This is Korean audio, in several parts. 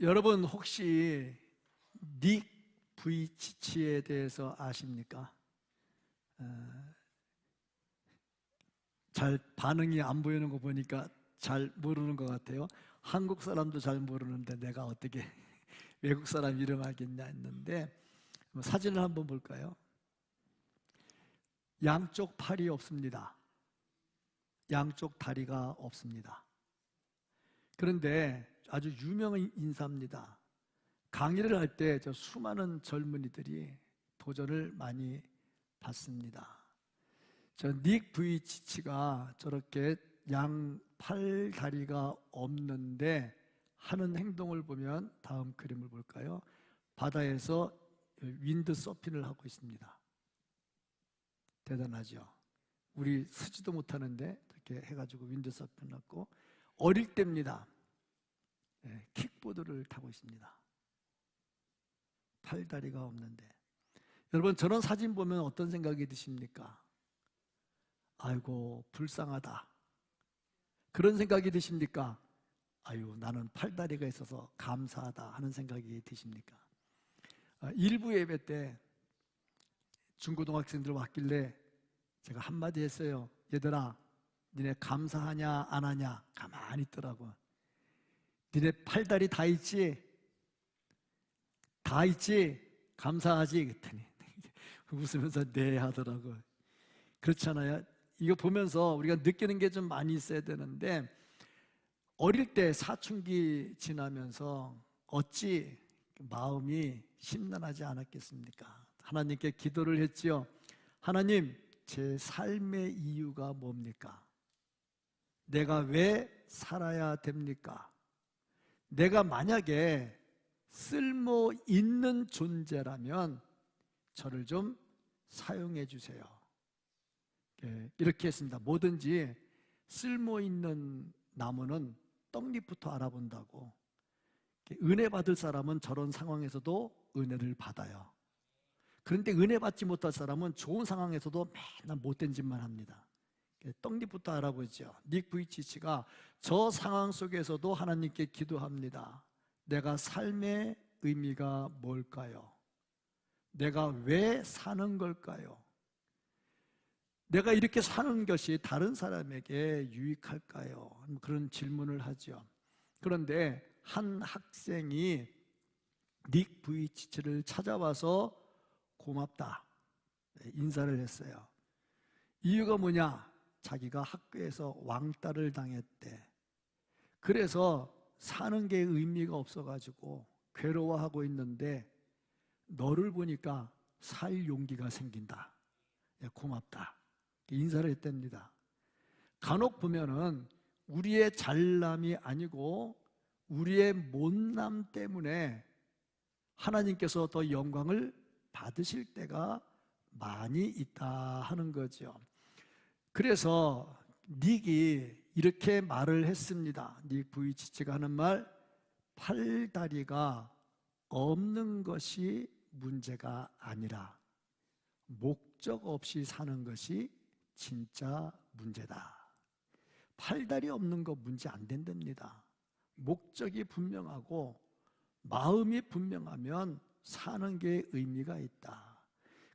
여러분 혹시 닉 부이치치에 대해서 아십니까? 잘 반응이 안 보이는 거 보니까 잘 모르는 것 같아요. 한국 사람도 잘 모르는데 내가 어떻게 외국 사람 이름 알겠냐 했는데, 사진을 한번 볼까요? 양쪽 팔이 없습니다. 양쪽 다리가 없습니다. 그런데 아주 유명한 인사입니다. 강의를 할 때 저 수많은 젊은이들이 도전을 많이 받습니다. 저 닉 부이치치가 저렇게 양 팔 다리가 없는데 하는 행동을 보면, 다음 그림을 볼까요? 바다에서 윈드 서핑을 하고 있습니다. 대단하죠? 우리 쓰지도 못하는데 이렇게 해가지고 윈드 서핑을 하고, 어릴 때입니다. 킥보드를 타고 있습니다. 팔다리가 없는데. 여러분, 저런 사진 보면 어떤 생각이 드십니까? 아이고, 불쌍하다. 그런 생각이 드십니까? 아유, 나는 팔다리가 있어서 감사하다 하는 생각이 드십니까? 일부 예배 때 중고등학생들 왔길래 제가 한마디 했어요. 얘들아, 니네 감사하냐 안 하냐? 가만히 있더라고. 니네 팔다리 다 있지? 다 있지? 감사하지? 그랬더니 웃으면서 네 하더라고. 그렇잖아요. 이거 보면서 우리가 느끼는 게 좀 많이 있어야 되는데, 어릴 때 사춘기 지나면서 어찌 마음이 심란하지 않았겠습니까? 하나님께 기도를 했지요. 하나님, 제 삶의 이유가 뭡니까? 내가 왜 살아야 됩니까? 내가 만약에 쓸모 있는 존재라면 저를 좀 사용해 주세요. 이렇게 했습니다. 뭐든지 쓸모 있는 나무는 떡잎부터 알아본다고. 은혜 받을 사람은 저런 상황에서도 은혜를 받아요. 그런데 은혜 받지 못할 사람은 좋은 상황에서도 맨날 못된 짓만 합니다. 떡잎부터 알아보죠. 닉 부이치치가 저 상황 속에서도 하나님께 기도합니다. 내가 삶의 의미가 뭘까요? 내가 왜 사는 걸까요? 내가 이렇게 사는 것이 다른 사람에게 유익할까요? 그런 질문을 하죠. 그런데 한 학생이 닉 부이치치를 찾아와서 고맙다 인사를 했어요. 이유가 뭐냐? 자기가 학교에서 왕따를 당했대. 그래서 사는 게 의미가 없어가지고 괴로워하고 있는데 너를 보니까 살 용기가 생긴다. 고맙다. 인사를 했답니다. 간혹 보면은 우리의 잘남이 아니고 우리의 못남 때문에 하나님께서 더 영광을 받으실 때가 많이 있다 하는 거죠. 그래서 닉이 이렇게 말을 했습니다. 닉 부이치치가 하는 말, 팔다리가 없는 것이 문제가 아니라 목적 없이 사는 것이 진짜 문제다. 팔다리 없는 거 문제 안 된답니다. 목적이 분명하고 마음이 분명하면 사는 게 의미가 있다.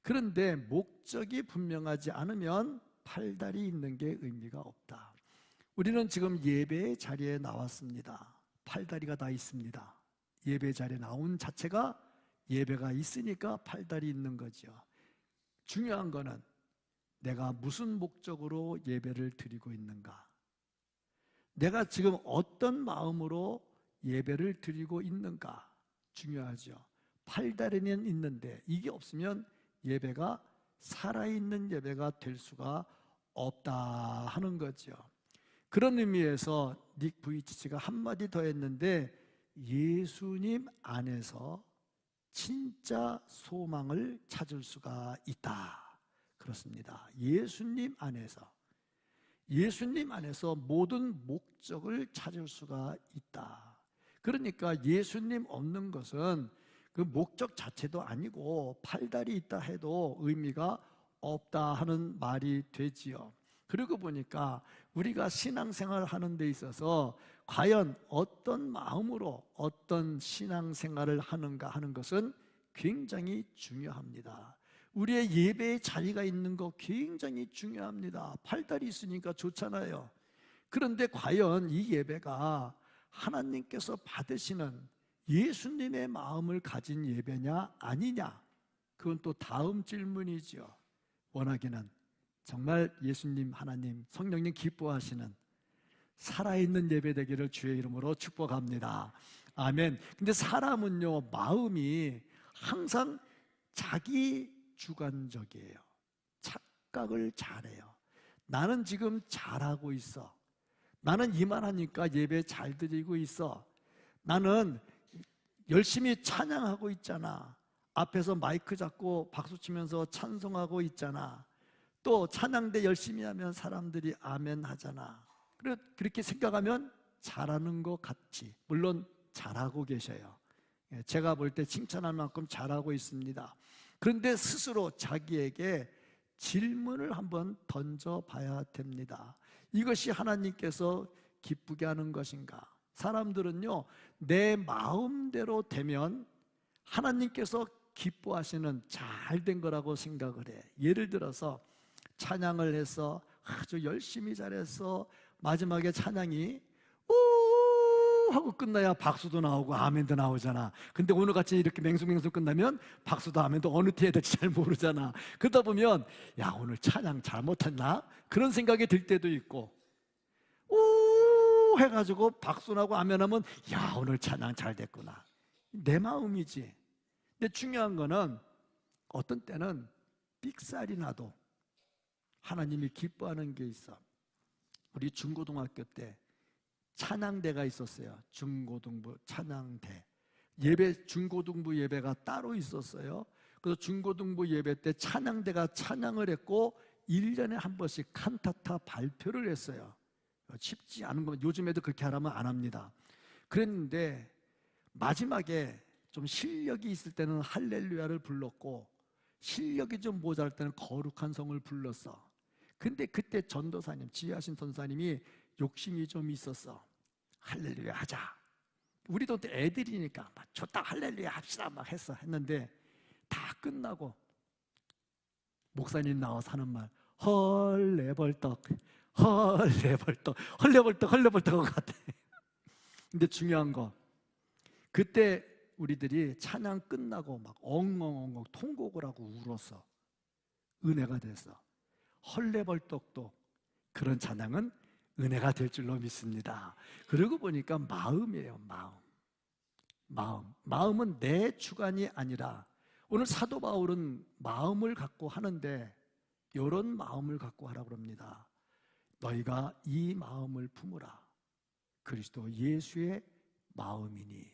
그런데 목적이 분명하지 않으면 팔다리 있는 게 의미가 없다. 우리는 지금 예배의 자리에 나왔습니다. 팔다리가 다 있습니다. 예배 자리에 나온 자체가 예배가 있으니까 팔다리 있는 거죠. 중요한 거는 내가 무슨 목적으로 예배를 드리고 있는가? 내가 지금 어떤 마음으로 예배를 드리고 있는가? 중요하죠. 팔다리는 있는데 이게 없으면 예배가 살아있는 예배가 될 수가 없다 하는 거죠. 그런 의미에서 닉 부이치치가 한마디 더 했는데, 예수님 안에서 진짜 소망을 찾을 수가 있다. 그렇습니다. 예수님 안에서 모든 목적을 찾을 수가 있다. 그러니까 예수님 없는 것은 그 목적 자체도 아니고 팔다리 있다 해도 의미가 없다 하는 말이 되지요. 그러고 보니까 우리가 신앙생활을 하는 데 있어서 과연 어떤 마음으로 어떤 신앙생활을 하는가 하는 것은 굉장히 중요합니다. 우리의 예배의 자리가 있는 거 굉장히 중요합니다. 팔다리 있으니까 좋잖아요. 그런데 과연 이 예배가 하나님께서 받으시는 예수님의 마음을 가진 예배냐 아니냐, 그건 또 다음 질문이죠. 원하기는 정말 예수님, 하나님, 성령님 기뻐하시는 살아있는 예배 되기를 주의 이름으로 축복합니다. 아멘. 근데 사람은요, 마음이 항상 자기 주관적이에요. 착각을 잘해요. 나는 지금 잘하고 있어. 나는 이만하니까 예배 잘 드리고 있어. 나는 열심히 찬양하고 있잖아. 앞에서 마이크 잡고 박수 치면서 찬송하고 있잖아. 또 찬양대 열심히 하면 사람들이 아멘 하잖아. 그렇게 생각하면 잘하는 것 같지. 물론 잘하고 계셔요. 제가 볼 때 칭찬할 만큼 잘하고 있습니다. 그런데 스스로 자기에게 질문을 한번 던져봐야 됩니다. 이것이 하나님께서 기쁘게 하는 것인가? 사람들은요, 내 마음대로 되면 하나님께서 기뻐하시는 잘된 거라고 생각을 해. 예를 들어서 찬양을 해서 아주 열심히 잘해서 마지막에 찬양이 우 하고 끝나야 박수도 나오고 아멘도 나오잖아. 근데 오늘같이 이렇게 맹숭맹숭 끝나면 박수도 아멘도 어느 때 해야 될지 잘 모르잖아. 그러다 보면 야, 오늘 찬양 잘못했나? 그런 생각이 들 때도 있고, 우 해가지고 박수 나고 아멘하면 야, 오늘 찬양 잘 됐구나. 내 마음이지. 근데 중요한 거는 어떤 때는 삑살이 나도 하나님이 기뻐하는 게 있어. 우리 중고등학교 때 찬양대가 있었어요. 중고등부 찬양대. 예배, 중고등부 예배가 따로 있었어요. 그래서 중고등부 예배 때 찬양대가 찬양을 했고 1년에 한 번씩 칸타타 발표를 했어요. 쉽지 않은 건 요즘 애들 그렇게 하라면 안 합니다. 그랬는데 마지막에 좀 실력이 있을 때는 할렐루야를 불렀고 실력이 좀 모자랄 때는 거룩한 성을 불렀어. 근데 그때 전도사님, 지혜하신 전도사님이 욕심이 좀 있었어. 할렐루야 하자. 우리도 애들이니까 막 좋다 할렐루야 합시다 막 했는데 다 끝나고 목사님 나와서 하는 말, 헐레벌떡 헐레벌떡 헐레벌떡 헐레벌떡 하고 같아. 근데 중요한 거, 그때 우리들이 찬양 끝나고 막 엉엉엉엉 통곡을 하고 울었어. 은혜가 됐어. 헐레벌떡도 그런 찬양은 은혜가 될 줄로 믿습니다. 그러고 보니까 마음이에요. 마음은 내 주관이 아니라, 오늘 사도 바울은 마음을 갖고 하는데 이런 마음을 갖고 하라고 합니다. 너희가 이 마음을 품으라. 그리스도 예수의 마음이니.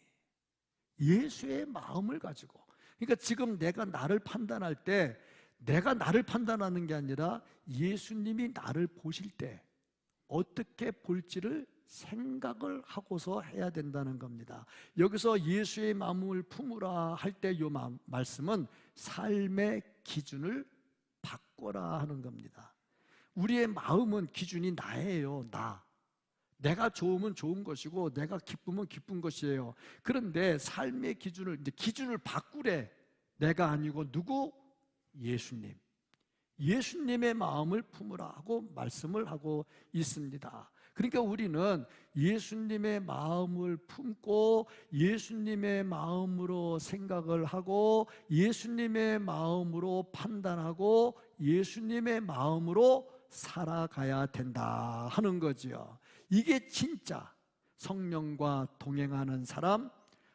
예수의 마음을 가지고. 그러니까 지금 내가 나를 판단할 때 내가 나를 판단하는 게 아니라 예수님이 나를 보실 때 어떻게 볼지를 생각을 하고서 해야 된다는 겁니다. 여기서 예수의 마음을 품으라 할 때 이 말씀은 삶의 기준을 바꿔라 하는 겁니다. 우리의 마음은 기준이 나예요. 내가 좋으면 좋은 것이고 내가 기쁘면 기쁜 것이에요. 그런데 삶의 기준을 바꾸래. 내가 아니고 누구? 예수님. 예수님의 마음을 품으라 하고 말씀을 하고 있습니다. 그러니까 우리는 예수님의 마음을 품고 예수님의 마음으로 생각을 하고 예수님의 마음으로 판단하고 예수님의 마음으로 살아가야 된다 하는 거지요. 이게 진짜 성령과 동행하는 사람,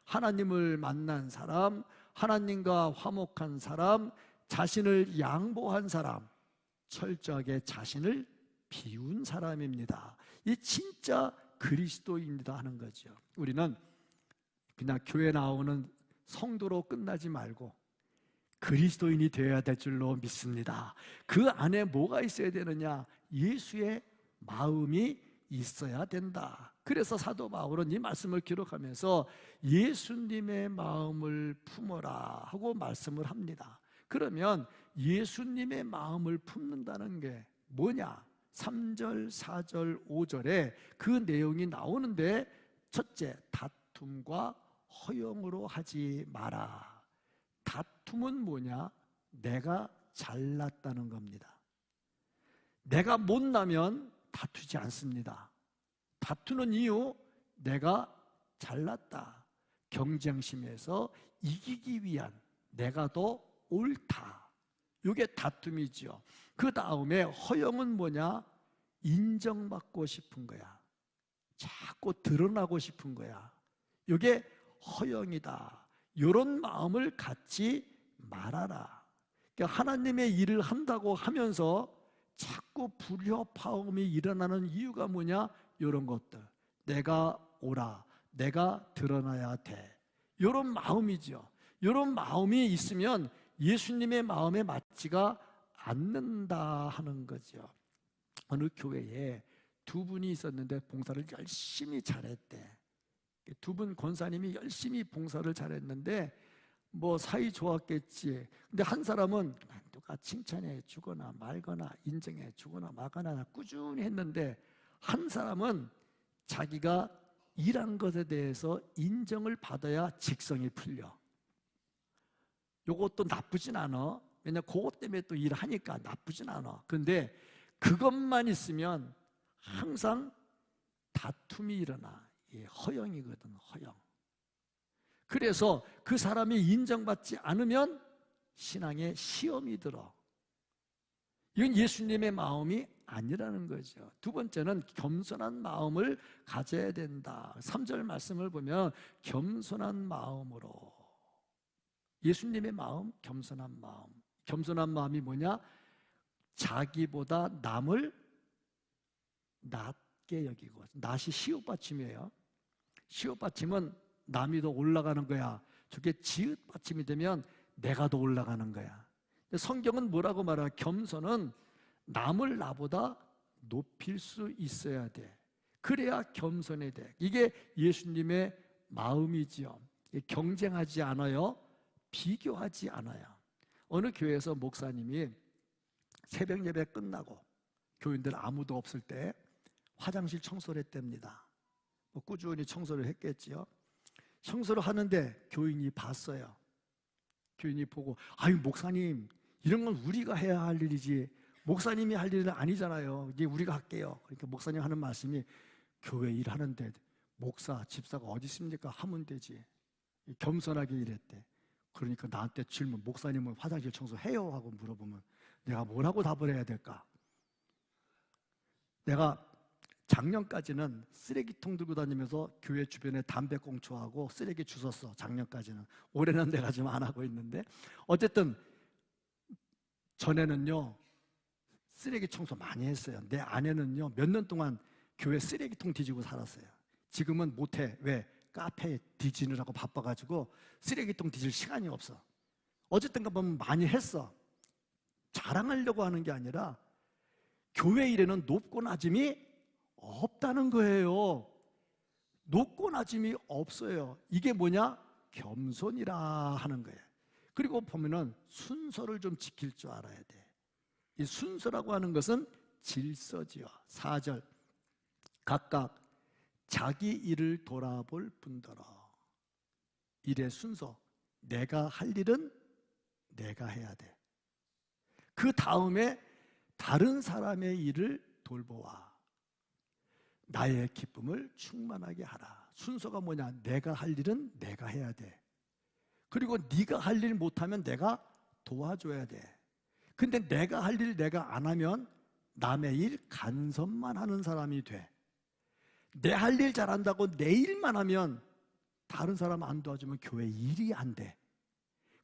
하나님을 만난 사람, 하나님과 화목한 사람, 자신을 양보한 사람, 철저하게 자신을 비운 사람입니다. 이 진짜 그리스도입니다 하는 거죠. 우리는 그냥 교회 나오는 성도로 끝나지 말고 그리스도인이 되어야 될 줄로 믿습니다. 그 안에 뭐가 있어야 되느냐? 예수의 마음이 있어야 된다. 그래서 사도 바울은 이 말씀을 기록하면서 예수님의 마음을 품어라 하고 말씀을 합니다. 그러면 예수님의 마음을 품는다는 게 뭐냐? 3절, 4절, 5절에 그 내용이 나오는데, 첫째, 다툼과 허용으로 하지 마라. 다툼은 뭐냐? 내가 잘났다는 겁니다. 내가 못나면 다투지 않습니다. 다투는 이유, 내가 잘났다. 경쟁심에서 이기기 위한 내가 더 옳다. 이게 다툼이죠. 그 다음에 허영은 뭐냐? 인정받고 싶은 거야. 자꾸 드러나고 싶은 거야. 이게 허영이다. 이런 마음을 갖지 말아라. 그러니까 하나님의 일을 한다고 하면서 자꾸 불협화음이 일어나는 이유가 뭐냐? 이런 것들. 내가 옳아. 내가 드러나야 돼. 이런 마음이죠. 이런 마음이 있으면 예수님의 마음에 맞지가 않는다 하는 거죠. 어느 교회에 두 분이 있었는데 봉사를 열심히 잘했대. 두 분 권사님이 열심히 봉사를 잘했는데 뭐 사이 좋았겠지. 근데 한 사람은 누가 칭찬해 주거나 말거나 인정해 주거나 말거나 꾸준히 했는데, 한 사람은 자기가 일한 것에 대해서 인정을 받아야 직성이 풀려. 요것도 나쁘진 않아. 왜냐면 그것 때문에 또 일하니까 나쁘진 않아. 근데 그것만 있으면 항상 다툼이 일어나. 허영이거든, 허영. 그래서 그 사람이 인정받지 않으면 신앙에 시험이 들어. 이건 예수님의 마음이 아니라는 거죠. 두 번째는 겸손한 마음을 가져야 된다. 3절 말씀을 보면 겸손한 마음으로. 예수님의 마음, 겸손한 마음. 겸손한 마음이 뭐냐? 자기보다 남을 낮게 여기고. 낫이 시옷받침이에요. 시옷받침은 남이 더 올라가는 거야. 저게 지읒받침이 되면 내가 더 올라가는 거야. 성경은 뭐라고 말하냐? 겸손은 남을 나보다 높일 수 있어야 돼. 그래야 겸손해야 돼. 이게 예수님의 마음이지요. 경쟁하지 않아요. 비교하지 않아요. 어느 교회에서 목사님이 새벽 예배 끝나고 교인들 아무도 없을 때 화장실 청소를 했답니다. 꾸준히 청소를 했겠지요. 청소를 하는데 교인이 봤어요. 교인이 보고, 아유 목사님, 이런 건 우리가 해야 할 일이지 목사님이 할 일은 아니잖아요. 이제 우리가 할게요. 그러니까 목사님 하는 말씀이, 교회 일하는데 목사, 집사가 어디 있습니까? 하면 되지. 겸손하게 일했대. 그러니까 나한테 질문, 목사님은 화장실 청소해요? 하고 물어보면 내가 뭐라고 답을 해야 될까? 내가 작년까지는 쓰레기통 들고 다니면서 교회 주변에 담배 꽁초하고 쓰레기 주웠어. 작년까지는. 올해는 내가 좀 안 하고 있는데, 어쨌든 전에는요 쓰레기 청소 많이 했어요. 내 아내는요 몇 년 동안 교회 쓰레기통 뒤지고 살았어요. 지금은 못해. 왜? 카페에 뒤지느라고 바빠가지고 쓰레기통 뒤질 시간이 없어. 어쨌든 보면 많이 했어. 자랑하려고 하는 게 아니라 교회 일에는 높고 낮음이 없다는 거예요. 높고 낮음이 없어요. 이게 뭐냐? 겸손이라 하는 거예요. 그리고 보면은 순서를 좀 지킬 줄 알아야 돼. 이 순서라고 하는 것은 질서지요. 4절, 각각 자기 일을 돌아볼 뿐더러. 일의 순서, 내가 할 일은 내가 해야 돼. 그 다음에 다른 사람의 일을 돌보아 나의 기쁨을 충만하게 하라. 순서가 뭐냐? 내가 할 일은 내가 해야 돼. 그리고 네가 할 일 못하면 내가 도와줘야 돼. 근데 내가 할 일 내가 안 하면 남의 일 간섭만 하는 사람이 돼. 내 할 일 잘한다고 내 일만 하면 다른 사람 안 도와주면 교회 일이 안 돼.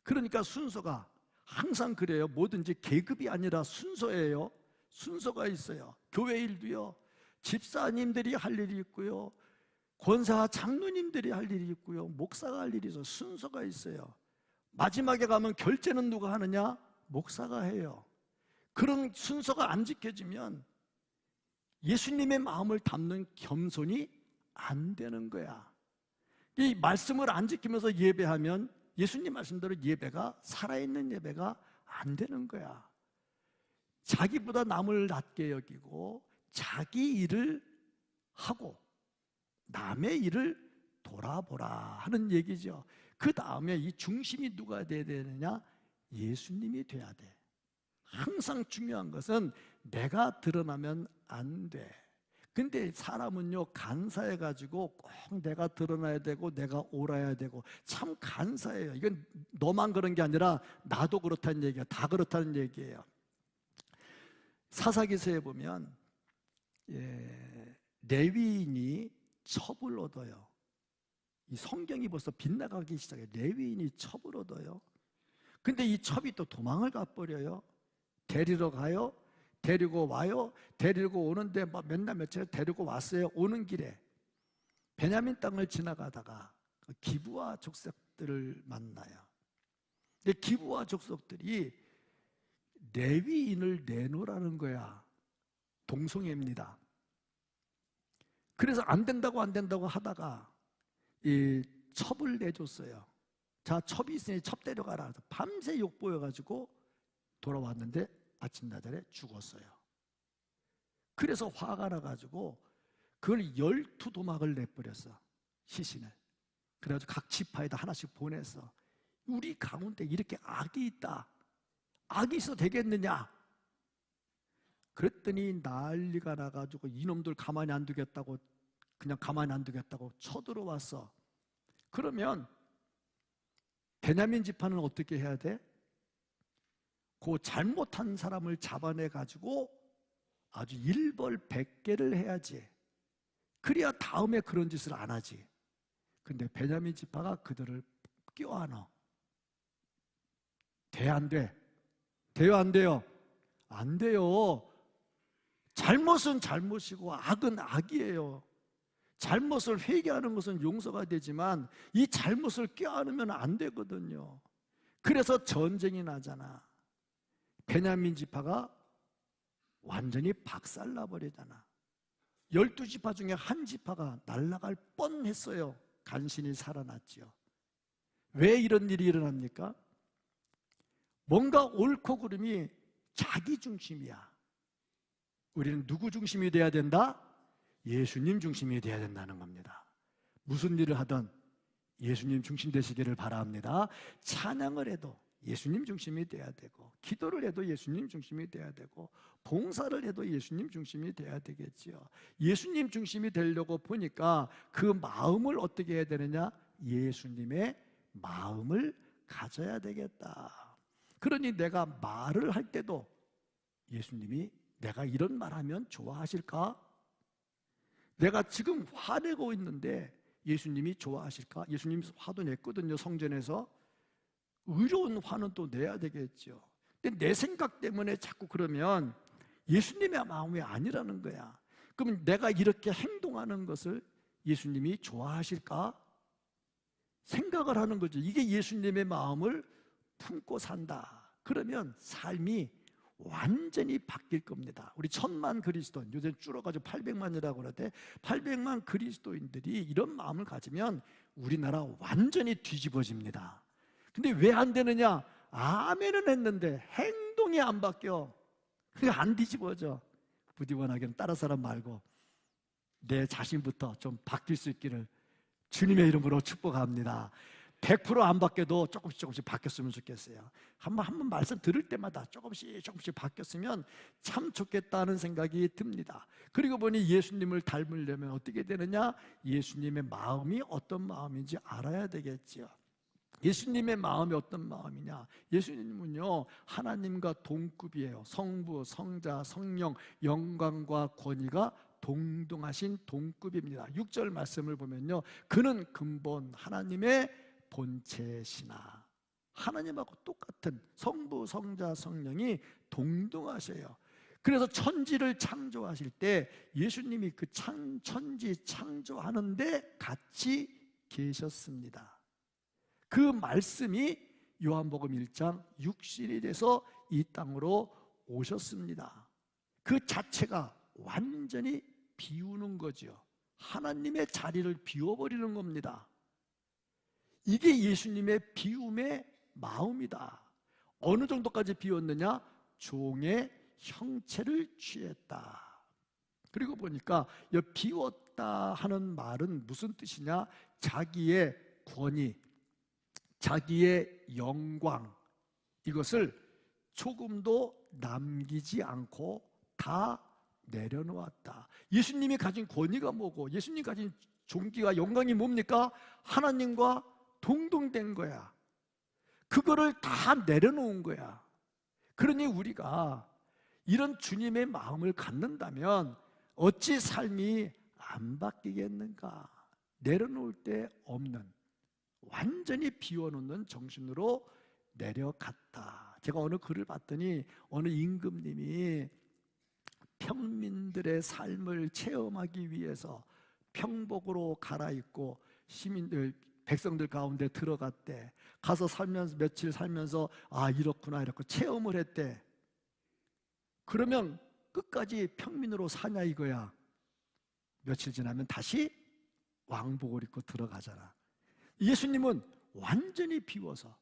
그러니까 순서가 항상 그래요. 뭐든지 계급이 아니라 순서예요. 순서가 있어요. 교회 일도요, 집사님들이 할 일이 있고요, 권사 장로님들이 할 일이 있고요, 목사가 할 일이 있어요. 순서가 있어요. 마지막에 가면 결제는 누가 하느냐? 목사가 해요. 그런 순서가 안 지켜지면 예수님의 마음을 담는 겸손이 안 되는 거야. 이 말씀을 안 지키면서 예배하면 예수님 말씀대로 예배가, 살아있는 예배가 안 되는 거야. 자기보다 남을 낮게 여기고 자기 일을 하고 남의 일을 돌아보라 하는 얘기죠. 그 다음에 이 중심이 누가 돼야 되느냐? 예수님이 돼야 돼. 항상 중요한 것은 내가 드러나면 안 돼. 근데 사람은요, 간사해가지고 꼭 내가 드러나야 되고 내가 옳아야 되고 참 간사해요. 이건 너만 그런 게 아니라 나도 그렇다는 얘기야. 다 그렇다는 얘기예요. 사사기서에 보면 레위인이 첩을 얻어요. 이 성경이 벌써 빗나가기 시작해요. 레위인이 첩을 얻어요. 근데 이 첩이 또 도망을 가버려요. 데리러 가요. 데리고 와요. 데리고 오는데 맨날 며칠 데리고 왔어요. 오는 길에 베냐민 땅을 지나가다가 기브아 족속들을 만나요. 근데 기브아 족속들이 레위인을 내놓으라는 거야. 동성애입니다. 그래서 안 된다고 하다가 이 첩을 내줬어요. 자, 첩이 있으니 첩 데려가라. 밤새 욕보여가지고 돌아왔는데 아침나절에 죽었어요. 그래서 화가 나가지고 그걸 12도막을 내버렸어. 시신을. 그래가지고 각 지파에다 하나씩 보냈어. 우리 가운데 이렇게 악이 있다. 악이 있어 되겠느냐? 그랬더니 난리가 나가지고 이놈들 가만히 안 두겠다고, 그냥 가만히 안 두겠다고 쳐들어왔어. 그러면 베냐민 지파는 어떻게 해야 돼? 그 잘못한 사람을 잡아내가지고 아주 일벌백계를 해야지. 그래야 다음에 그런 짓을 안 하지. 근데 베냐민 지파가 그들을 껴안아. 돼, 안 돼? 돼요, 안 돼요? 안 돼요. 잘못은 잘못이고 악은 악이에요. 잘못을 회개하는 것은 용서가 되지만 이 잘못을 껴안으면 안 되거든요. 그래서 전쟁이 나잖아. 베냐민 지파가 완전히 박살나버리잖아. 12지파 중에 한 지파가 날아갈 뻔했어요. 간신히 살아났지요. 왜 이런 일이 일어납니까? 뭔가 옳고 그름이 자기 중심이야. 우리는 누구 중심이 돼야 된다? 예수님 중심이 돼야 된다는 겁니다. 무슨 일을 하든 예수님 중심 되시기를 바랍니다. 찬양을 해도 예수님 중심이 돼야 되고, 기도를 해도 예수님 중심이 돼야 되고, 봉사를 해도 예수님 중심이 돼야 되겠지요. 예수님 중심이 되려고 보니까 그 마음을 어떻게 해야 되느냐? 예수님의 마음을 가져야 되겠다. 그러니 내가 말을 할 때도 예수님이 내가 이런 말하면 좋아하실까? 내가 지금 화내고 있는데 예수님이 좋아하실까? 예수님 화도 냈거든요, 성전에서. 의로운 화는 또 내야 되겠죠. 근데 내 생각 때문에 자꾸 그러면 예수님의 마음이 아니라는 거야. 그럼 내가 이렇게 행동하는 것을 예수님이 좋아하실까? 생각을 하는 거죠. 이게 예수님의 마음을 품고 산다. 그러면 삶이 완전히 바뀔 겁니다. 우리 1000만 그리스도인, 요새 줄어가지고 800만이라고 그러는데 800만 그리스도인들이 이런 마음을 가지면 우리나라 완전히 뒤집어집니다. 근데 왜 안 되느냐? 아멘은 했는데 행동이 안 바뀌어. 그러니까 안 뒤집어져. 부디 원하기는 다른 사람 말고 내 자신부터 좀 바뀔 수 있기를 주님의 이름으로 축복합니다. 100% 안 바뀌어도 조금씩 바뀌었으면 좋겠어요. 한번 말씀 들을 때마다 조금씩 바뀌었으면 참 좋겠다는 생각이 듭니다. 그리고 보니 예수님을 닮으려면 어떻게 되느냐? 예수님의 마음이 어떤 마음인지 알아야 되겠죠. 예수님의 마음이 어떤 마음이냐? 예수님은요, 하나님과 동급이에요. 성부, 성자, 성령, 영광과 권위가 동등하신 동급입니다. 6절 말씀을 보면요, 그는 근본 하나님의 본체시나, 하나님하고 똑같은 성부, 성자, 성령이 동등하셔요. 그래서 천지를 창조하실 때 예수님이 그 천지 창조하는데 같이 계셨습니다. 그 말씀이 요한복음 1장 육신이 돼서 이 땅으로 오셨습니다. 그 자체가 완전히 비우는 거죠. 하나님의 자리를 비워버리는 겁니다. 이게 예수님의 비움의 마음이다. 어느 정도까지 비웠느냐? 종의 형체를 취했다. 그리고 보니까 이 비웠다 하는 말은 무슨 뜻이냐? 자기의 권위, 자기의 영광, 이것을 조금도 남기지 않고 다 내려놓았다. 예수님이 가진 권위가 뭐고, 예수님이 가진 존귀와 영광이 뭡니까? 하나님과 동등된 거야. 그거를 다 내려놓은 거야. 그러니 우리가 이런 주님의 마음을 갖는다면 어찌 삶이 안 바뀌겠는가? 내려놓을 데 없는, 완전히 비워놓는 정신으로 내려갔다. 제가 어느 글을 봤더니 어느 임금님이 평민들의 삶을 체험하기 위해서 평복으로 갈아입고 시민들, 백성들 가운데 들어갔대. 가서 살면서 며칠 살면서 아, 이렇구나 이렇고 체험을 했대. 그러면 끝까지 평민으로 사냐 이거야. 며칠 지나면 다시 왕복을 입고 들어가잖아. 예수님은 완전히 비워서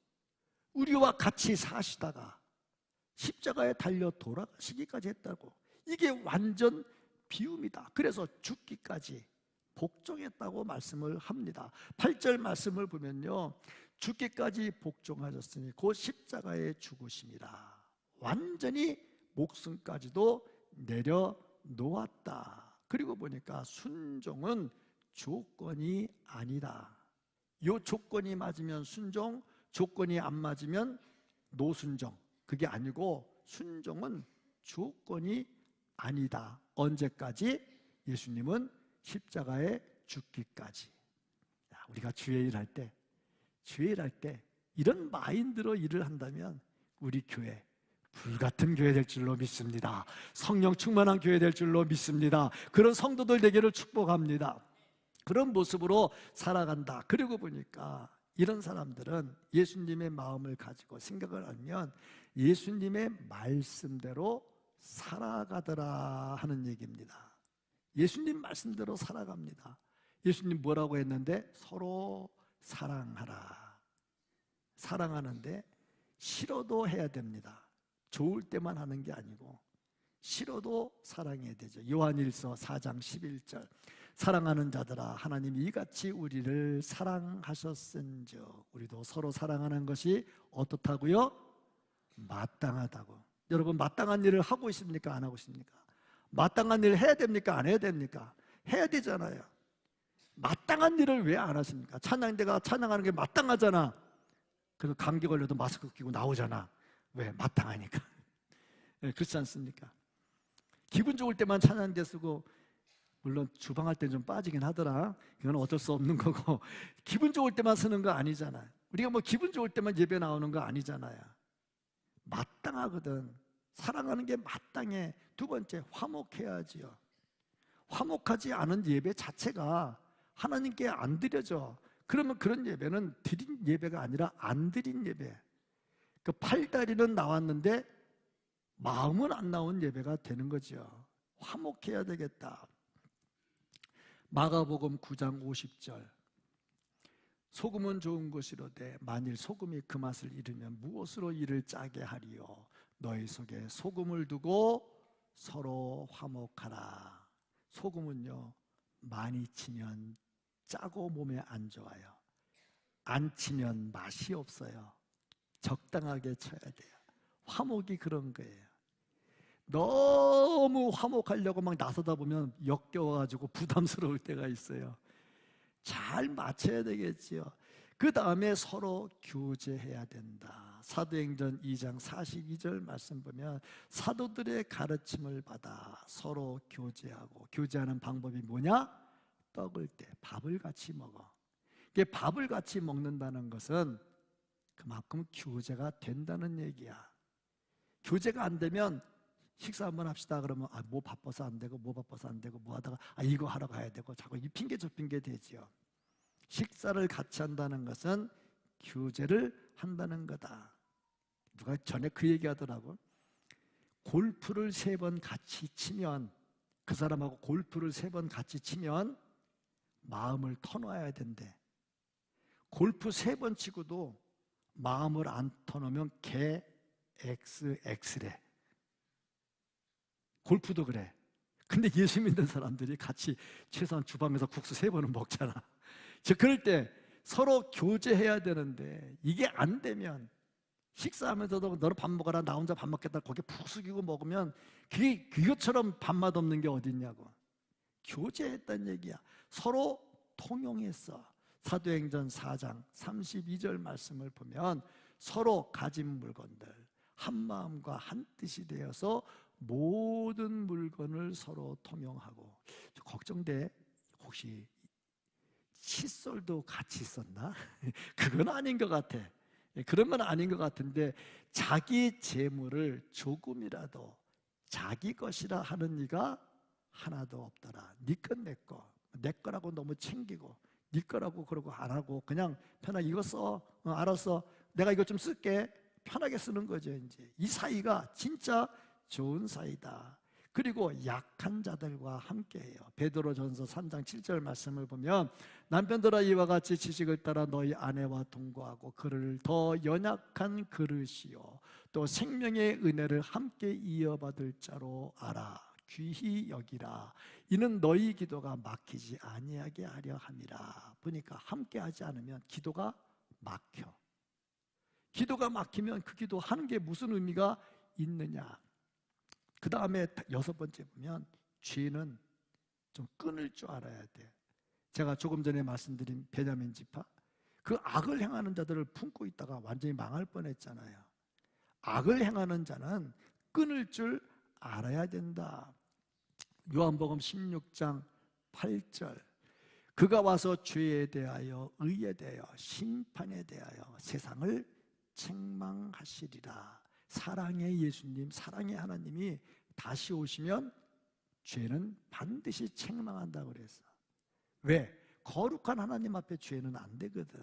우리와 같이 사시다가 십자가에 달려 돌아가시기까지 했다고. 이게 완전 비움이다. 그래서 죽기까지 복종했다고 말씀을 합니다. 8절 말씀을 보면요, 죽기까지 복종하셨으니 곧 십자가에 죽으심이라. 완전히 목숨까지도 내려놓았다. 그리고 보니까 순종은 조건이 아니다. 요 조건이 맞으면 순종, 조건이 안 맞으면 노순종. 그게 아니고 순종은 조건이 아니다. 언제까지? 예수님은 십자가에 죽기까지. 우리가 주의 일할 때, 이런 마인드로 일을 한다면 우리 교회 불같은 교회 될 줄로 믿습니다. 성령 충만한 교회 될 줄로 믿습니다. 그런 성도들 되기를 축복합니다. 그런 모습으로 살아간다. 그리고 보니까 이런 사람들은 예수님의 마음을 가지고 생각을 하면 예수님의 말씀대로 살아가더라 하는 얘기입니다. 예수님 말씀대로 살아갑니다. 예수님 뭐라고 했는데? 서로 사랑하라. 사랑하는데 싫어도 해야 됩니다. 좋을 때만 하는 게 아니고 싫어도 사랑해야 되죠. 요한일서 4장 11절, 사랑하는 자들아, 하나님이 이같이 우리를 사랑하셨은즉 우리도 서로 사랑하는 것이 어떻다고요? 마땅하다고. 여러분, 마땅한 일을 하고 있습니까? 안 하고 있습니까? 마땅한 일을 해야 됩니까? 안 해야 됩니까? 해야 되잖아요. 마땅한 일을 왜 안 하십니까? 찬양대가 찬양하는 게 마땅하잖아. 그래서 감기 걸려도 마스크 끼고 나오잖아. 왜? 마땅하니까. 네, 그렇지 않습니까? 기분 좋을 때만 찬양대 쓰고, 물론 주방할 때 좀 빠지긴 하더라. 이건 어쩔 수 없는 거고, 기분 좋을 때만 쓰는 거 아니잖아요. 우리가 뭐 기분 좋을 때만 예배 나오는 거 아니잖아요. 마땅하거든. 사랑하는 게 마땅해. 두 번째, 화목해야지요. 화목하지 않은 예배 자체가 하나님께 안 드려져. 그러면 그런 예배는 드린 예배가 아니라 안 드린 예배. 그 팔다리는 나왔는데 마음은 안 나온 예배가 되는 거죠. 화목해야 되겠다. 마가복음 9장 50절, 소금은 좋은 것이로되 만일 소금이 그 맛을 잃으면 무엇으로 이를 짜게 하리요? 너희 속에 소금을 두고 서로 화목하라. 소금은요, 많이 치면 짜고 몸에 안 좋아요. 안 치면 맛이 없어요. 적당하게 쳐야 돼요. 화목이 그런 거예요. 너무 화목하려고 막 나서다 보면 역겨워가지고 부담스러울 때가 있어요. 잘 맞춰야 되겠지요. 그 다음에 서로 교제해야 된다. 사도행전 2장 42절 말씀 보면 사도들의 가르침을 받아 서로 교제하고, 교제하는 방법이 뭐냐? 떡을 때 밥을 같이 먹어. 이게 밥을 같이 먹는다는 것은 그만큼 교제가 된다는 얘기야. 교제가 안 되면 식사 한번 합시다 그러면 뭐 바빠서 안 되고 뭐 바빠서 안 되고 뭐 하다가 이거 하러 가야 되고 자꾸 이 핑계 저 핑계 되지요. 식사를 같이 한다는 것은 교제를 한다는 거다. 누가 전에 그 얘기 하더라고. 골프를 3번 같이 치면, 그 사람하고 골프를 3번 같이 치면 마음을 터놔야 된대. 골프 3번 치고도 마음을 안 터놓으면 개 XX래. 골프도 그래. 근데 예수 믿는 사람들이 같이 최소한 주방에서 국수 3번은 먹잖아. 그럴 때 서로 교제해야 되는데 이게 안 되면 식사하면서도 너는 밥 먹어라, 나 혼자 밥 먹겠다, 거기에 푹 숙이고 먹으면 그게 그것처럼 밥맛 없는 게 어디 있냐고. 교제했단 얘기야. 서로 통용했어. 사도행전 4장 32절 말씀을 보면 서로 가진 물건들 한 마음과 한 뜻이 되어서 모든 물건을 서로 통용하고. 걱정돼. 혹시 칫솔도 같이 썼나? 그건 아닌 것 같아. 그런 건 아닌 것 같은데, 자기 재물을 조금이라도 자기 것이라 하는 이가 하나도 없더라. 네 건 내 거, 내 거라고 너무 챙기고 네 거라고 그러고 안 하고 그냥 편하게 이거 써, 알았어, 내가 이거 좀 쓸게, 편하게 쓰는 거죠. 이제 이 사이가 진짜 좋은 사이다. 그리고 약한 자들과 함께해요. 베드로전서 3장 7절 말씀을 보면 남편들아 이와 같이 지식을 따라 너희 아내와 동거하고 그를 더 연약한 그릇이요 또 생명의 은혜를 함께 이어받을 자로 알아. 귀히 여기라. 이는 너희 기도가 막히지 아니하게 하려 함이라. 보니까 함께하지 않으면 기도가 막혀. 기도가 막히면 그 기도 하는 게 무슨 의미가 있느냐. 그 다음에 6번째 보면 죄는 좀 끊을 줄 알아야 돼. 제가 조금 전에 말씀드린 베냐민 지파, 그 악을 행하는 자들을 품고 있다가 완전히 망할 뻔했잖아요. 악을 행하는 자는 끊을 줄 알아야 된다. 요한복음 16장 8절, 그가 와서 죄에 대하여 의에 대하여 심판에 대하여 세상을 책망하시리라. 사랑의 예수님, 사랑의 하나님이 다시 오시면 죄는 반드시 책망한다고 그랬어. 왜? 거룩한 하나님 앞에 죄는 안 되거든.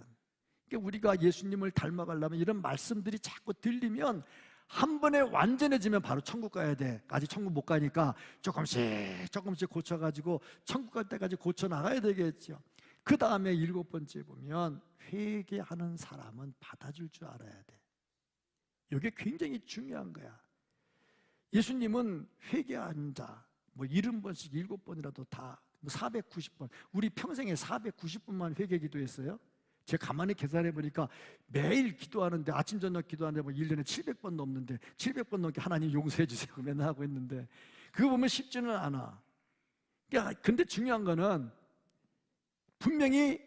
그러니까 우리가 예수님을 닮아가려면 이런 말씀들이 자꾸 들리면 한 번에 완전해지면 바로 천국 가야 돼. 아직 천국 못 가니까 조금씩 고쳐가지고 천국 갈 때까지 고쳐나가야 되겠죠. 그 다음에 7번째 보면 회개하는 사람은 받아줄 줄 알아야 돼. 이게 굉장히 중요한 거야. 예수님은 회개한 자, 70번씩 7번이라도 다 490번, 우리 평생에 490번만 회개 기도했어요. 제가 가만히 계산해 보니까 매일 기도하는데, 아침 저녁 기도하는데 1년에 700번 넘는데 700번 넘게 하나님 용서해 주세요 맨날 하고 있는데, 그거 보면 쉽지는 않아. 근데 중요한 거는 분명히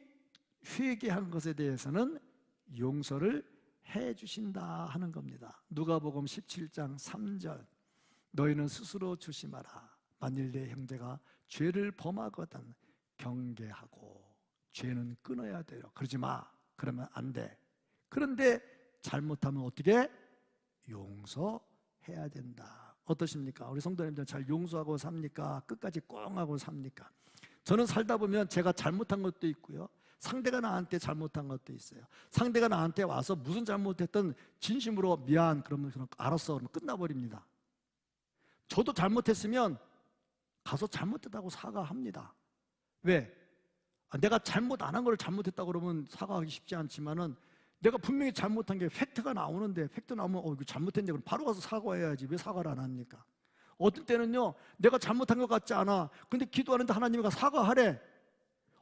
회개한 것에 대해서는 용서를 해 주신다 하는 겁니다. 누가복음 17장 3절, 너희는 스스로 조심하라. 만일 내 형제가 죄를 범하거든 경계하고. 죄는 끊어야 돼요. 그러지 마. 그러면 안 돼. 그런데 잘못하면 어떻게? 용서해야 된다. 어떠십니까? 우리 성도님들 잘 용서하고 삽니까? 끝까지 꽁 하고 삽니까? 저는 살다 보면 제가 잘못한 것도 있고요, 상대가 나한테 잘못한 것도 있어요. 상대가 나한테 와서 무슨 잘못했든 진심으로 미안 그러면 알았어 그러면 끝나버립니다. 저도 잘못했으면 가서 잘못했다고 사과합니다. 왜? 내가 잘못 안 한 걸 잘못했다고 그러면 사과하기 쉽지 않지만은, 내가 분명히 잘못한 게 팩트가 나오는데, 팩트 나오면 이거 잘못했네 그럼 바로 가서 사과해야지. 왜 사과를 안 합니까? 어떤 때는요, 내가 잘못한 것 같지 않아. 근데 기도하는데 하나님이 사과하래.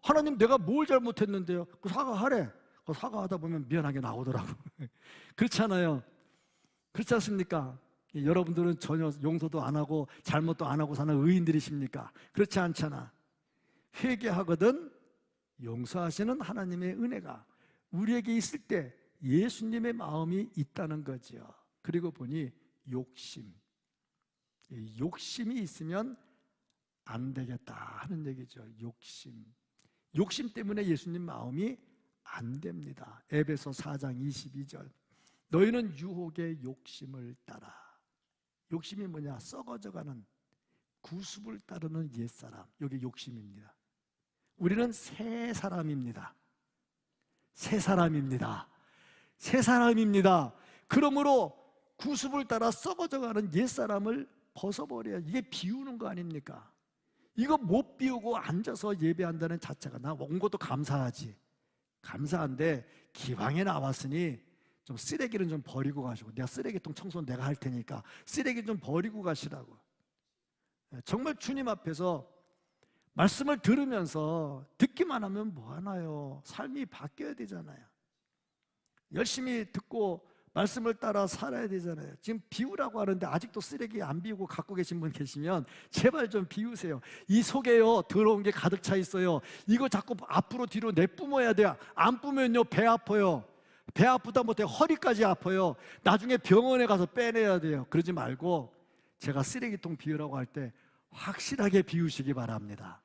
하나님 내가 뭘 잘못했는데요? 그 사과하래. 그 사과하다 보면 미안하게 나오더라고. 그렇잖아요. 그렇지 않습니까? 여러분들은 전혀 용서도 안 하고 잘못도 안 하고 사는 의인들이십니까? 그렇지 않잖아. 회개하거든 용서하시는 하나님의 은혜가 우리에게 있을 때 예수님의 마음이 있다는 거죠. 그리고 보니 욕심이 있으면 안 되겠다 하는 얘기죠. 욕심 때문에 예수님 마음이 안 됩니다. 에베소 4장 22절, 너희는 유혹의 욕심을 따라. 욕심이 뭐냐? 썩어져가는 구습을 따르는 옛사람, 이게 욕심입니다. 우리는 새 사람입니다. 새 사람입니다. 그러므로 구습을 따라 썩어져가는 옛사람을 벗어버려야. 이게 비우는 거 아닙니까? 이거 못 비우고 앉아서 예배한다는 자체가, 나 온 것도 감사하지. 감사한데 기왕에 나왔으니 좀 쓰레기는 좀 버리고 가시고, 내가 쓰레기통 청소는 내가 할 테니까 쓰레기 좀 버리고 가시라고. 정말 주님 앞에서 말씀을 들으면서 듣기만 하면 뭐하나요? 삶이 바뀌어야 되잖아요. 열심히 듣고 말씀을 따라 살아야 되잖아요. 지금 비우라고 하는데 아직도 쓰레기 안 비우고 갖고 계신 분 계시면 제발 좀 비우세요. 이 속에요 더러운 게 가득 차 있어요. 이거 자꾸 앞으로 뒤로 내뿜어야 돼요. 안 뿜으면요 배 아파요. 배 아프다 못해 허리까지 아파요. 나중에 병원에 가서 빼내야 돼요. 그러지 말고 제가 쓰레기통 비우라고 할 때 확실하게 비우시기 바랍니다.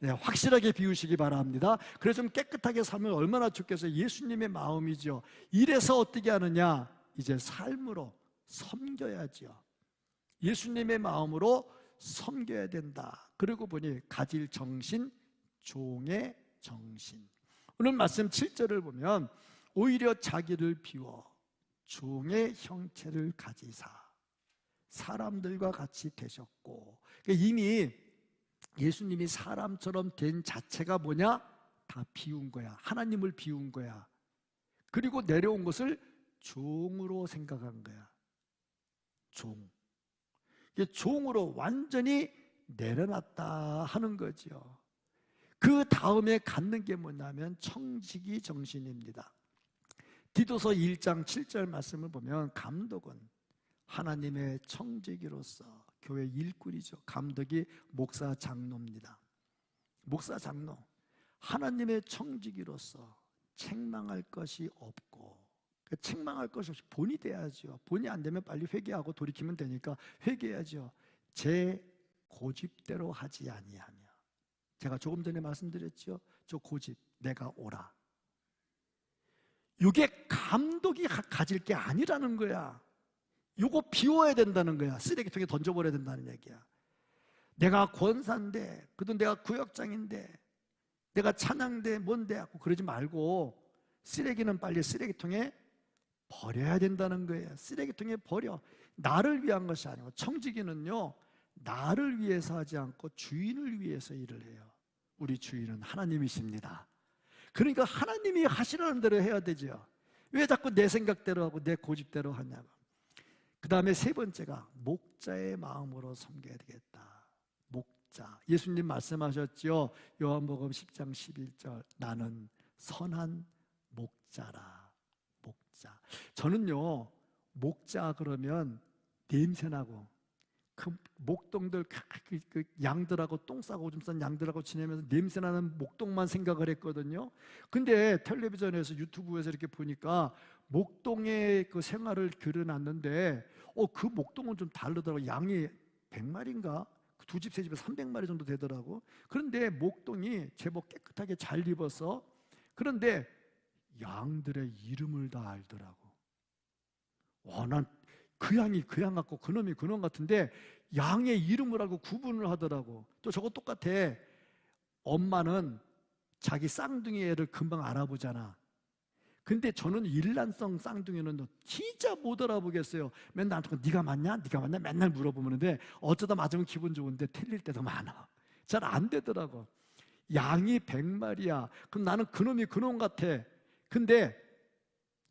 네, 확실하게 비우시기 바랍니다. 그래서 좀 깨끗하게 살면 얼마나 좋겠어요. 예수님의 마음이죠. 이래서 어떻게 하느냐? 이제 삶으로 섬겨야죠. 예수님의 마음으로 섬겨야 된다. 그러고 보니 가질 정신, 종의 정신. 오늘 말씀 7절을 보면 오히려 자기를 비워 종의 형체를 가지사 사람들과 같이 되셨고, 그러니까 이미 예수님이 사람처럼 된 자체가 뭐냐? 다 비운 거야. 하나님을 비운 거야. 그리고 내려온 것을 종으로 생각한 거야. 종. 이게 종으로 완전히 내려놨다 하는 거죠. 그 다음에 갖는 게 뭐냐면 청지기 정신입니다. 디도서 1장 7절 말씀을 보면 감독은 하나님의 청지기로서 교회 일꾼이죠. 감독이 목사 장로입니다. 목사 장로, 하나님의 청지기로서 책망할 것이 없고, 책망할 것이 없이 본이 돼야죠. 본이 안 되면 빨리 회개하고 돌이키면 되니까 회개해야죠. 제 고집대로 하지 아니하며. 제가 조금 전에 말씀드렸죠. 저 고집, 내가 오라. 이게 감독이 가질 게 아니라는 거야. 요거 비워야 된다는 거야. 쓰레기통에 던져버려야 된다는 얘기야. 내가 권사인데, 그래도 내가 구역장인데, 내가 찬양대 뭔데 하고 그러지 말고 쓰레기는 빨리 쓰레기통에 버려야 된다는 거예요. 쓰레기통에 버려. 나를 위한 것이 아니고 청지기는요 나를 위해서 하지 않고 주인을 위해서 일을 해요. 우리 주인은 하나님이십니다. 그러니까 하나님이 하시라는 대로 해야 되죠. 왜 자꾸 내 생각대로 하고 내 고집대로 하냐고. 그 다음에 세 번째가 목자의 마음으로 섬겨야 되겠다. 목자. 예수님 말씀하셨죠. 요한복음 10장 11절. 나는 선한 목자라. 목자. 저는요 목자 그러면 냄새나고 그 목동들 그 양들하고 똥 싸고 오줌 싼 양들하고 지내면서 냄새나는 목동만 생각을 했거든요. 근데 텔레비전에서 유튜브에서 이렇게 보니까 목동의 그 생활을 그려놨는데 그 목동은 좀 다르더라고요. 양이 100마리인가? 두 집, 세 집에 300마리 정도 되더라고. 그런데 목동이 제법 깨끗하게 잘 입어서, 그런데 양들의 이름을 다 알더라고. 난 그 양이 그 양 같고 그 놈이 그 놈 같은데 양의 이름을 알고 구분을 하더라고. 또 저거 똑같아. 엄마는 자기 쌍둥이 애를 금방 알아보잖아. 근데 저는 일란성 쌍둥이는 진짜 못 알아보겠어요. 맨날 나한테 네가 맞냐? 네가 맞냐? 맨날 물어보는데 어쩌다 맞으면 기분 좋은데 틀릴 때도 많아. 잘 안 되더라고. 양이 100마리야. 그럼 나는 그놈이 그놈 같아. 근데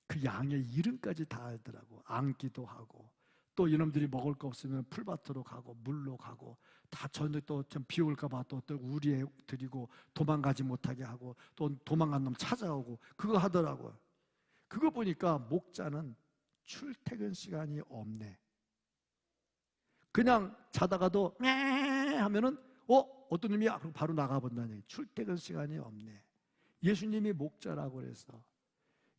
그 양의 이름까지 다 알더라고. 안기도 하고, 또 이놈들이 먹을 거 없으면 풀밭으로 가고 물로 가고, 다 저녁 또 좀 비 올까 봐 또 우리에 드리고 도망가지 못하게 하고, 또 도망간 놈 찾아오고, 그거 하더라고요. 그거 보니까 목자는 출퇴근 시간이 없네. 그냥 자다가도 매 하면은 어떤 놈이 바로 나가본다는 얘기. 출퇴근 시간이 없네. 예수님이 목자라고 그래서,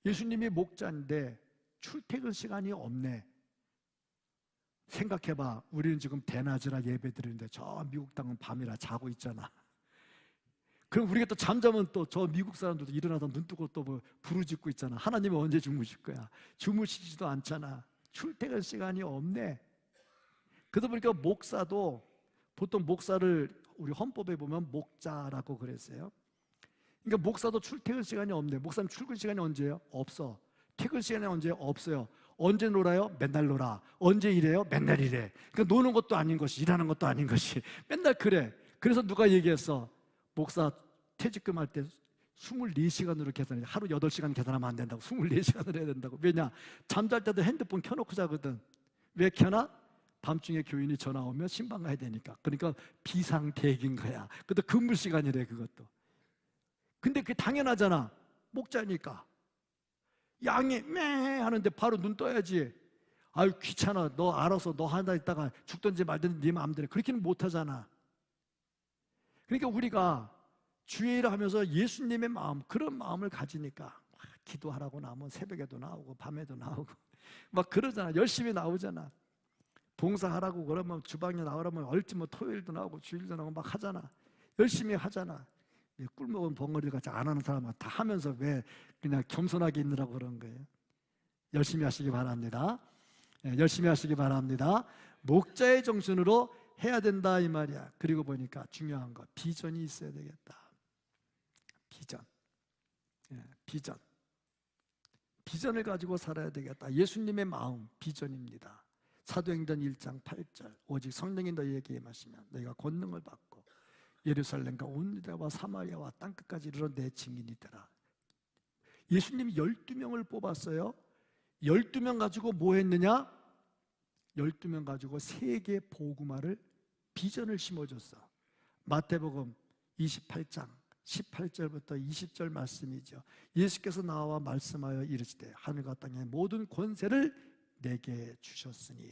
예수님이 목자인데 출퇴근 시간이 없네. 생각해봐. 우리는 지금 대낮이라 예배 드리는데 저 미국 땅은 밤이라 자고 있잖아. 그럼 우리가 또 잠자면 또 저 미국 사람들도 일어나서 눈 뜨고 또 뭐 부르짖고 있잖아. 하나님은 언제 주무실 거야? 주무시지도 않잖아. 출퇴근 시간이 없네. 그러다 보니까 목사도, 보통 목사를 우리 헌법에 보면 목자라고 그랬어요. 그러니까 목사도 출퇴근 시간이 없네. 목사님 출근 시간이 언제예요? 없어. 퇴근 시간이 언제예요? 없어요. 언제 놀아요? 맨날 놀아. 언제 일해요? 맨날 일해. 그러니까 노는 것도 아닌 것이, 일하는 것도 아닌 것이 맨날 그래. 그래서 누가 얘기했어? 목사 퇴직금 할 때 24시간으로 계산해. 하루 8시간 계산하면 안 된다고. 24시간을 해야 된다고. 왜냐? 잠잘 때도 핸드폰 켜놓고 자거든. 왜 켜나? 밤중에 교인이 전화 오면 신방 가야 되니까. 그러니까 비상대기인 거야. 그것도 근무 시간이래, 그것도. 근데 그게 당연하잖아. 목자니까. 양이 매 하는데 바로 눈 떠야지. 아유, 귀찮아. 너 알아서 너 하나 있다가 죽든지 말든지 네 마음대로. 그렇게는 못하잖아. 그러니까 우리가 주일을 하면서 예수님의 마음, 그런 마음을 가지니까 기도하라고 나오면 새벽에도 나오고 밤에도 나오고 막 그러잖아. 열심히 나오잖아. 봉사하라고 그러면 주방에 나오라면 얼지 뭐 토요일도 나오고 주일도 나오고 막 하잖아. 열심히 하잖아. 꿀 먹은 벙어리 같이 안 하는 사람은 다 하면서 왜 그냥 겸손하게 있느라고 그런 거예요. 열심히 하시기 바랍니다. 열심히 하시기 바랍니다. 목자의 정신으로 해야 된다 이 말이야. 그리고 보니까 중요한 거, 비전이 있어야 되겠다. 비전. 비전. 비전을 가지고 살아야 되겠다. 예수님의 마음, 비전입니다. 사도행전 1장 8절, 오직 성령이 너희에게 임하시면 너희가 권능을 받고 예루살렘과 온 유대와 사마리아와 땅끝까지 이르러 내 증인이 되라. 예수님이 12명을 뽑았어요. 12명 가지고 뭐 했느냐? 12명 가지고 세계 복음화를, 비전을 심어줬어. 마태복음 28장 18절부터 20절 말씀이죠. 예수께서 나와 말씀하여 이르시되 하늘과 땅의 모든 권세를 내게 주셨으니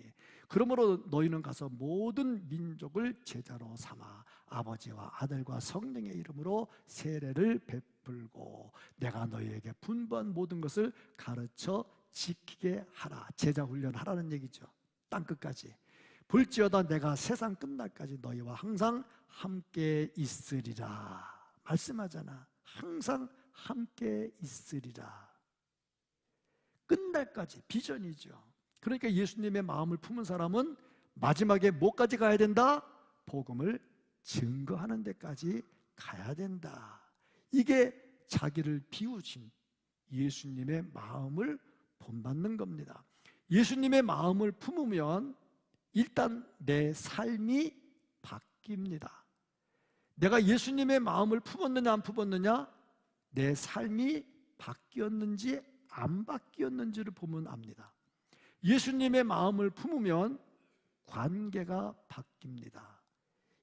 그러므로 너희는 가서 모든 민족을 제자로 삼아 아버지와 아들과 성령의 이름으로 세례를 베풀고 내가 너희에게 분부한 모든 것을 가르쳐 지키게 하라. 제자 훈련하라는 얘기죠. 땅끝까지. 볼지어다 내가 세상 끝날까지 너희와 항상 함께 있으리라. 말씀하잖아. 항상 함께 있으리라. 끝날까지. 비전이죠. 그러니까 예수님의 마음을 품은 사람은 마지막에 뭐까지 가야 된다? 복음을 증거하는 데까지 가야 된다. 이게 자기를 비우신 예수님의 마음을 본받는 겁니다. 예수님의 마음을 품으면 일단 내 삶이 바뀝니다. 내가 예수님의 마음을 품었느냐 안 품었느냐, 내 삶이 바뀌었는지 안 바뀌었는지를 보면 압니다. 예수님의 마음을 품으면 관계가 바뀝니다.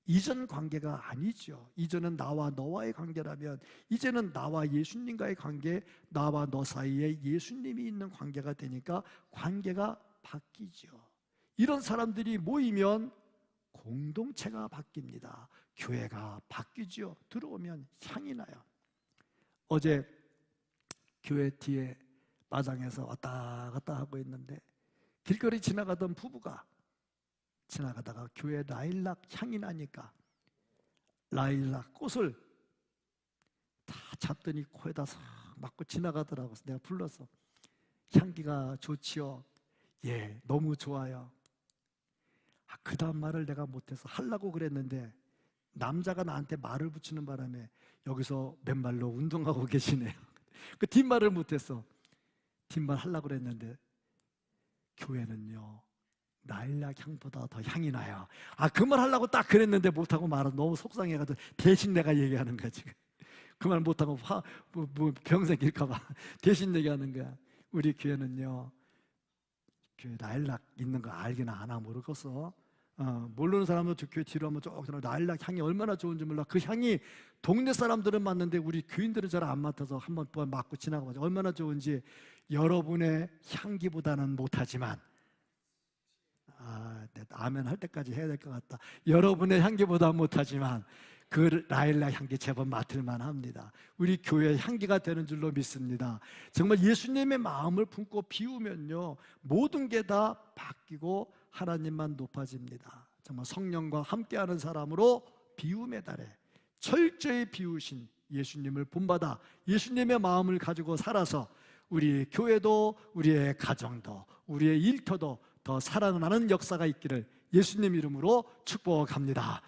이전 관계가 아니죠. 이전은 나와 너와의 관계라면 이제는 나와 예수님과의 관계, 나와 너 사이에 예수님이 있는 관계가 되니까 관계가 바뀌죠. 이런 사람들이 모이면 공동체가 바뀝니다. 교회가 바뀌죠. 들어오면 향이 나요. 어제 교회 뒤에 마당에서 왔다 갔다 하고 있는데 길거리 지나가던 부부가 지나가다가 교회 라일락 향이 나니까 라일락 꽃을 다 잡더니 코에다 싹 맞고 지나가더라고요. 내가 불러서 향기가 좋지요. 예, 너무 좋아요. 그 다음 말을 내가 못해서 하려고 그랬는데 남자가 나한테 말을 붙이는 바람에 여기서 맨발로 운동하고 계시네요. 그 뒷말을 못했어. 뒷말 하려고 그랬는데 교회는요 라일락 향보다 더 향이 나요. 그 말 하려고 딱 그랬는데 못하고 말아. 너무 속상해가지고 대신 내가 얘기하는 거야 지금. 그 말 못하고 병 생길까봐 대신 얘기하는 거야. 우리 교회는요 교회 라일락 있는 거 알기나 아나 모르겠어. 모르는 사람은 교회 뒤로 하면 쭉 라일락 향이 얼마나 좋은지 몰라. 그 향이 동네 사람들은 맡는데 우리 교인들은 잘 안 맡아서 한번 맡고 지나가보자. 얼마나 좋은지. 여러분의 향기보다는 못하지만 아멘 할 때까지 해야 될 것 같다. 여러분의 향기보다 못하지만 그 라일락 향기 제법 맡을만 합니다. 우리 교회의 향기가 되는 줄로 믿습니다. 정말 예수님의 마음을 품고 비우면요 모든 게 다 바뀌고 하나님만 높아집니다. 정말 성령과 함께하는 사람으로 비움의 달에 철저히 비우신 예수님을 본받아 예수님의 마음을 가지고 살아서 우리 교회도 우리의 가정도 우리의 일터도 더 살아나는 역사가 있기를 예수님 이름으로 축복합니다.